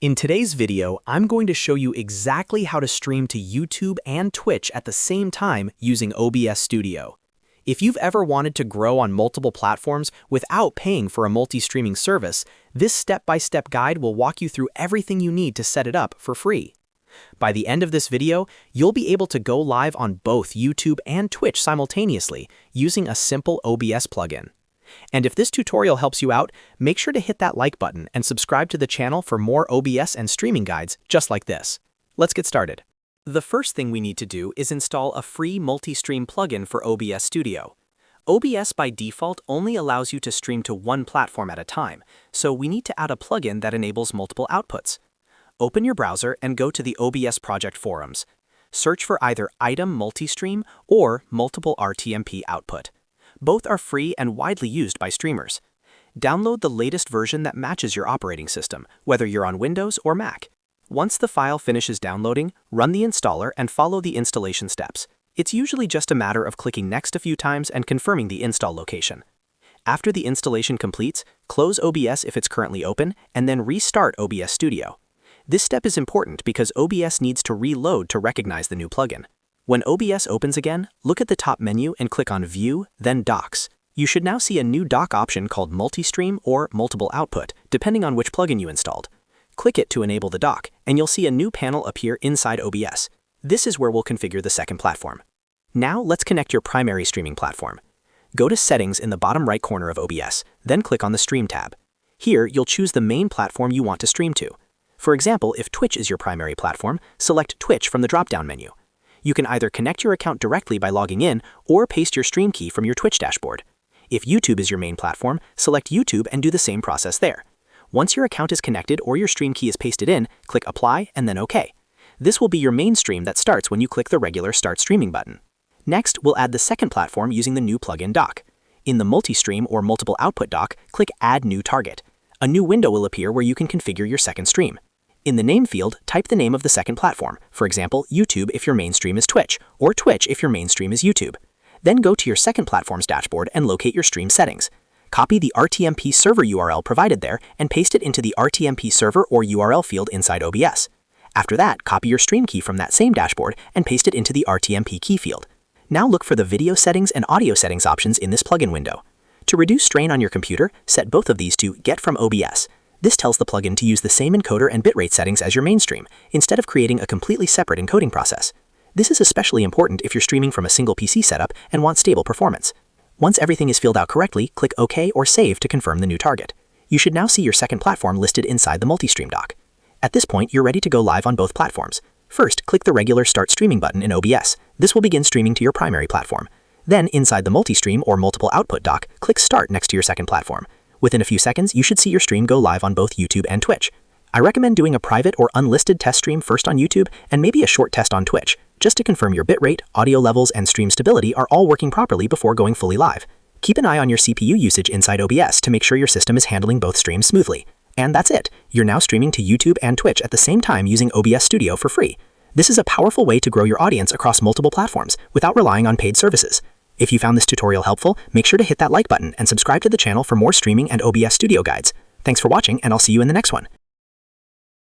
In today's video, I'm going to show you exactly how to stream to YouTube and Twitch at the same time using OBS Studio. If you've ever wanted to grow on multiple platforms without paying for a multi-streaming service, this step-by-step guide will walk you through everything you need to set it up for free. By the end of this video, you'll be able to go live on both YouTube and Twitch simultaneously using a simple OBS plugin. And if this tutorial helps you out, make sure to hit that like button and subscribe to the channel for more OBS and streaming guides just like this. Let's get started. The first thing we need to do is install a free multi-stream plugin for OBS Studio. OBS by default only allows you to stream to one platform at a time, so we need to add a plugin that enables multiple outputs. Open your browser and go to the OBS project forums. Search for either Aitum Multistream or Multiple RTMP Output. Both are free and widely used by streamers. Download the latest version that matches your operating system, whether you're on Windows or Mac. Once the file finishes downloading, run the installer and follow the installation steps. It's usually just a matter of clicking next a few times and confirming the install location. After the installation completes, close OBS if it's currently open, and then restart OBS Studio. This step is important because OBS needs to reload to recognize the new plugin. When OBS opens again, look at the top menu and click on View, then Docs. You should now see a new dock option called Multistream or Multiple Output, depending on which plugin you installed. Click it to enable the dock, and you'll see a new panel appear inside OBS. This is where we'll configure the second platform. Now let's connect your primary streaming platform. Go to Settings in the bottom right corner of OBS, then click on the Stream tab. Here, you'll choose the main platform you want to stream to. For example, if Twitch is your primary platform, select Twitch from the drop-down menu. You can either connect your account directly by logging in or paste your stream key from your Twitch dashboard. If YouTube is your main platform, select YouTube and do the same process there. Once your account is connected or your stream key is pasted in, click Apply and then OK. This will be your main stream that starts when you click the regular Start Streaming button. Next, we'll add the second platform using the new plugin dock. In the Multistream or Multiple Output dock, click Add New Target. A new window will appear where you can configure your second stream. In the name field, type the name of the second platform, for example, YouTube if your main stream is Twitch, or Twitch if your main stream is YouTube. Then go to your second platform's dashboard and locate your stream settings. Copy the RTMP server URL provided there and paste it into the RTMP server or URL field inside OBS. After that, copy your stream key from that same dashboard and paste it into the RTMP key field. Now look for the video settings and audio settings options in this plugin window. To reduce strain on your computer, set both of these to Get from OBS. This tells the plugin to use the same encoder and bitrate settings as your main stream, instead of creating a completely separate encoding process. This is especially important if you're streaming from a single PC setup and want stable performance. Once everything is filled out correctly, click OK or Save to confirm the new target. You should now see your second platform listed inside the Multistream dock. At this point, you're ready to go live on both platforms. First, click the regular Start Streaming button in OBS. This will begin streaming to your primary platform. Then, inside the Multistream or Multiple Output dock, click Start next to your second platform. Within a few seconds, you should see your stream go live on both YouTube and Twitch. I recommend doing a private or unlisted test stream first on YouTube and maybe a short test on Twitch, just to confirm your bitrate, audio levels, and stream stability are all working properly before going fully live. Keep an eye on your CPU usage inside OBS to make sure your system is handling both streams smoothly. And that's it. You're now streaming to YouTube and Twitch at the same time using OBS Studio for free. This is a powerful way to grow your audience across multiple platforms without relying on paid services. If you found this tutorial helpful, make sure to hit that like button and subscribe to the channel for more streaming and OBS Studio guides. Thanks for watching, and I'll see you in the next one.